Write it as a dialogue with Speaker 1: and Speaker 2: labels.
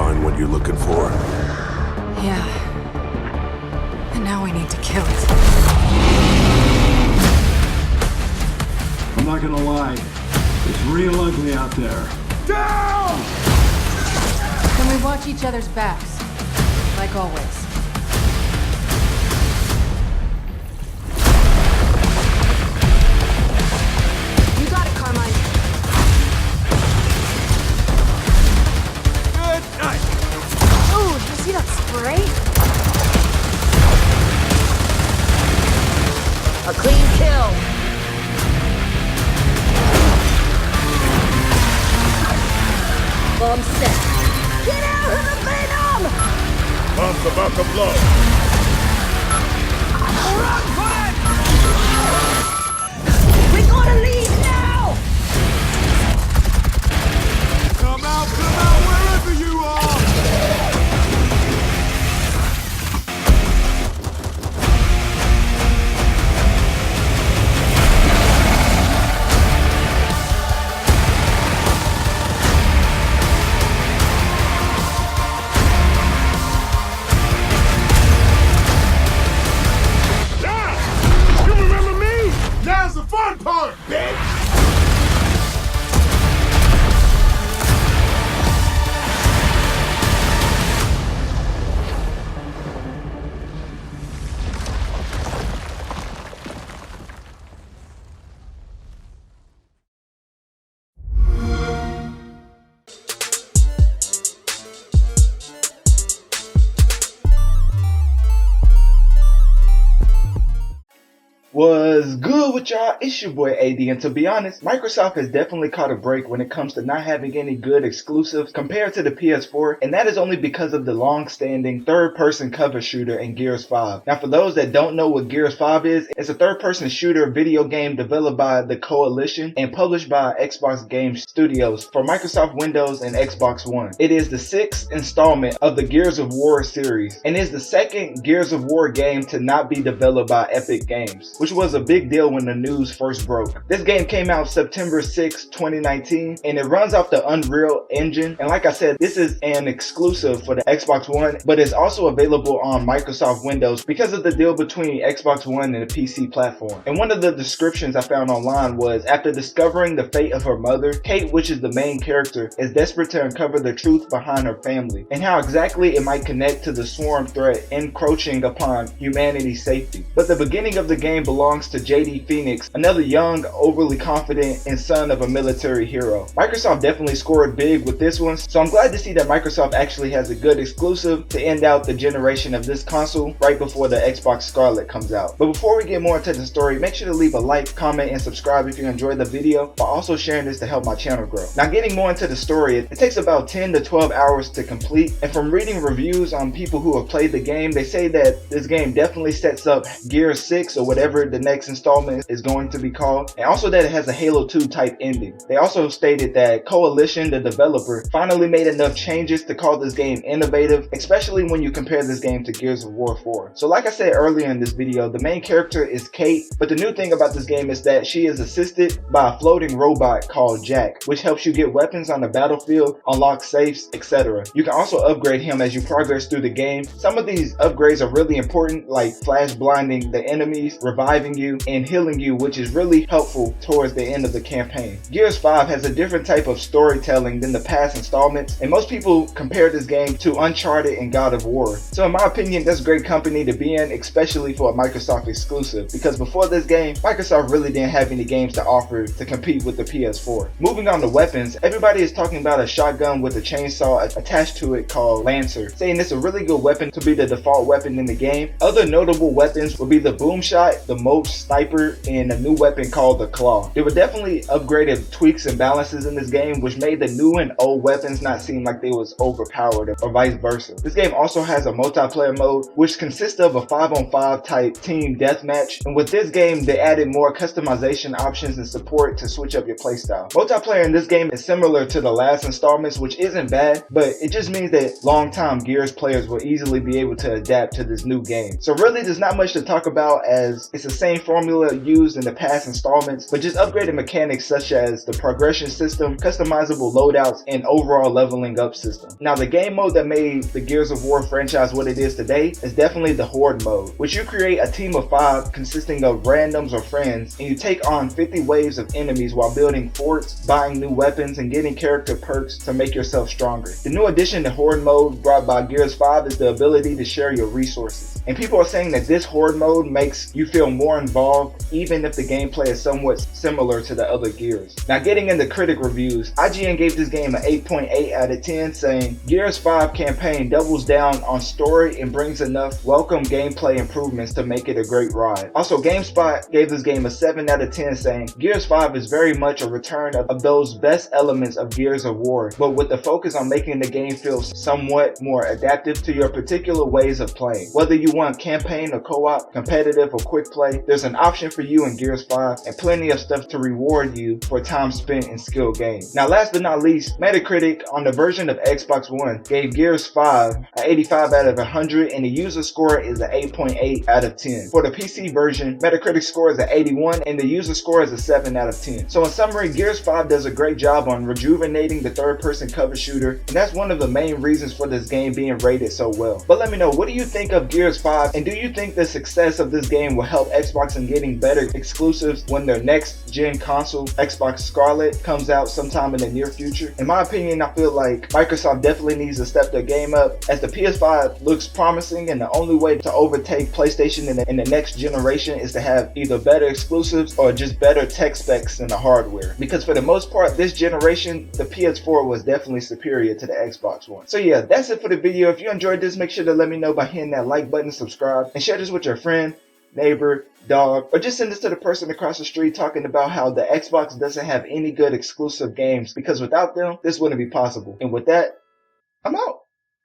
Speaker 1: find what you're looking for?
Speaker 2: Yeah. And now we need to kill it.
Speaker 3: I'm not gonna lie, it's real ugly out there.
Speaker 1: Down!
Speaker 2: Can we watch each other's backs? Like always. You got it, Carmine.
Speaker 1: Good night!
Speaker 2: Ooh, did you see that spray?
Speaker 4: A clean kill. Bomb set. Get out of the venom!
Speaker 1: Bomb's about to blow.
Speaker 4: Run for it! We gotta leave now!
Speaker 1: Come out, wherever you are! You remember me? Now's the fun part, bitch!
Speaker 5: What's good with y'all? It's your boy AD, and to be honest, Microsoft has definitely caught a break when it comes to not having any good exclusives compared to the PS4, and that is only because of the long-standing third-person cover shooter in Gears 5. Now, for those that don't know what Gears 5 is, it's a third-person shooter video game developed by the Coalition and published by Xbox Game Studios for Microsoft Windows and Xbox One. It is the 6th installment of the Gears of War series, and is the second Gears of War game to not be developed by Epic Games, which was a big deal when the news first broke. This game came out September 6, 2019, and it runs off the Unreal Engine. And like I said, this is an exclusive for the Xbox One, but it's also available on Microsoft Windows because of the deal between Xbox One and the PC platform. And one of the descriptions I found online was, after discovering the fate of her mother, Kate, which is the main character, is desperate to uncover the truth behind her family and how exactly it might connect to the swarm threat encroaching upon humanity's safety. But the beginning of the game belongs to JD Phoenix, another young, overly confident, and son of a military hero. Microsoft definitely scored big with this one, so I'm glad to see that Microsoft actually has a good exclusive to end out the generation of this console right before the Xbox Scarlet comes out. But before we get more into the story, make sure to leave a like, comment, and subscribe if you enjoyed the video, while also sharing this to help my channel grow. Now, getting more into the story, it takes about 10 to 12 hours to complete, and from reading reviews on people who have played the game, they say that this game definitely sets up Gears 6 or whatever the next installment is going to be called, and also that it has a Halo 2 type ending. They also stated that Coalition, the developer, finally made enough changes to call this game innovative, especially when you compare this game to Gears of War 4. So like I said earlier in this video, the main character is Kate, but the new thing about this game is that she is assisted by a floating robot called Jack, which helps you get weapons on the battlefield, unlock safes, etc. You can also upgrade him as you progress through the game. Some of these upgrades are really important, like flash blinding the enemies, reviving you, and healing you, which is really helpful towards the end of the campaign. Gears 5 has a different type of storytelling than the past installments, and most people compare this game to Uncharted and God of War. So in my opinion, that's great company to be in, especially for a Microsoft exclusive, because before this game, Microsoft really didn't have any games to offer to compete with the PS4. Moving on to weapons, everybody is talking about a shotgun with a chainsaw attached to it called Lancer, saying it's a really good weapon to be the default weapon in the game. Other notable weapons would be the boom shot, the Moat sniper, and a new weapon called the Claw. There were definitely upgraded tweaks and balances in this game, which made the new and old weapons not seem like they was overpowered or vice versa. This game also has a multiplayer mode, which consists of a 5-on-5 type team deathmatch, and with this game they added more customization options and support to switch up your playstyle. Multiplayer in this game is similar to the last installments, which isn't bad, but it just means that long-time Gears players will easily be able to adapt to this new game. So really there's not much to talk about, as it's the same formula used in the past installments, but just upgraded mechanics such as the progression system, customizable loadouts, and overall leveling up system. Now, the game mode that made the Gears of War franchise what it is today is definitely the Horde mode, which you create a team of 5 consisting of randoms or friends, and you take on 50 waves of enemies while building forts, buying new weapons, and getting character perks to make yourself stronger. The new addition to Horde mode brought by Gears 5 is the ability to share your resources. And people are saying that this Horde mode makes you feel more involved even if the gameplay is somewhat similar to the other Gears. Now, getting into critic reviews, IGN gave this game an 8.8 out of 10, saying Gears 5 campaign doubles down on story and brings enough welcome gameplay improvements to make it a great ride. Also, GameSpot gave this game a 7 out of 10, saying Gears 5 is very much a return of those best elements of Gears of War, but with the focus on making the game feel somewhat more adaptive to your particular ways of playing. Whether you want campaign or co-op, competitive or quick play, there's an option for you in Gears 5 and plenty of stuff to reward you for time spent in skill games. Now, last but not least, Metacritic on the version of Xbox One gave Gears 5 an 85 out of 100 and the user score is an 8.8 out of 10. For the PC version, Metacritic score is an 81 and the user score is a 7 out of 10. So in summary, Gears 5 does a great job on rejuvenating the third-person cover shooter, and that's one of the main reasons for this game being rated so well. But let me know, what do you think of Gears 5, and do you think the success of this game will help Xbox in getting better exclusives when their next gen console, Xbox Scarlet, comes out sometime in the near future? In my opinion, I feel like Microsoft definitely needs to step their game up, as the PS5 looks promising, and the only way to overtake PlayStation in the next generation is to have either better exclusives or just better tech specs in the hardware. Because for the most part, this generation, the PS4 was definitely superior to the Xbox One. So yeah, that's it for the video. If you enjoyed this, make sure to let me know by hitting that like button, subscribe, and share this with your friend, neighbor, dog, or just send this to the person across the street talking about how the Xbox doesn't have any good exclusive games, because without them, this wouldn't be possible. And with that, I'm out.